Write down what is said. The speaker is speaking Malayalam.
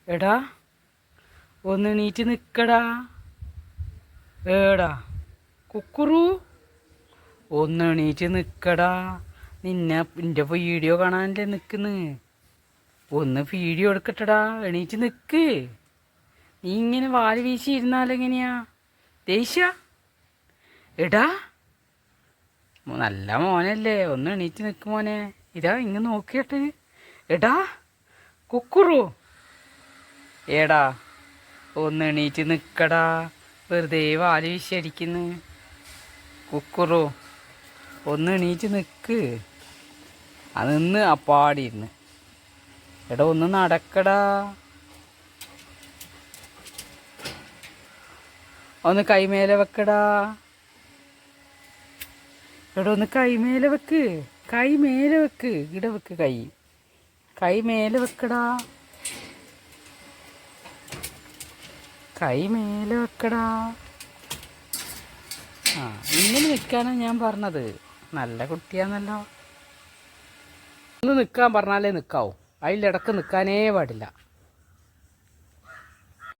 എടാ ഒന്ന് എണീറ്റ് നിൽക്കടാ. ഏടാ കുക്കുറു ഒന്ന് എണീറ്റ് നിൽക്കടാ. എൻ്റെ വീഡിയോ കാണാനല്ലേ നിൽക്കുന്നു. ഒന്ന് വീഡിയോ എടുക്കട്ടടാ. എണീറ്റ് നിൽക്ക്. നീ ഇങ്ങനെ വാല് വീശി ഇരുന്നാലെങ്ങനെയാ? ദേഷ്യ എടാ നല്ല മോനല്ലേ, ഒന്ന് എണീറ്റ് നിൽക്ക് മോനെ. ഇതാ ഇങ്ങ് നോക്കിയിട്ട്. എടാ കുക്കുറു ഏടാ ഒന്ന് എണീറ്റ് നിൽക്കടാ. വെറുതെ വാല് വീശി അടിക്കുന്നു. കുക്കുറു ഒന്ന് എണീറ്റ് നിൽക്ക്. നിന്ന് അപ്പാടിയിരുന്ന്. എടാ ഒന്ന് നടക്കടാ. ഒന്ന് കൈമേലെ വെക്കടാ. എടാ ഒന്ന് കൈമേലെ വെക്ക്. കൈമേലെ വെക്ക്. ഇവിടെ വെക്ക്. കൈ മേലെ വെക്കടാ. കൈ മേലെ വെക്കടാ. ഇങ്ങനെ നിൽക്കാനാണ് ഞാൻ പറഞ്ഞത്. നല്ല കുട്ടിയാന്നല്ലോ. ഒന്ന് നിൽക്കാൻ പറഞ്ഞാലേ നിൽക്കാവൂ. അതിലിടക്ക് നിൽക്കാനേ പാടില്ല.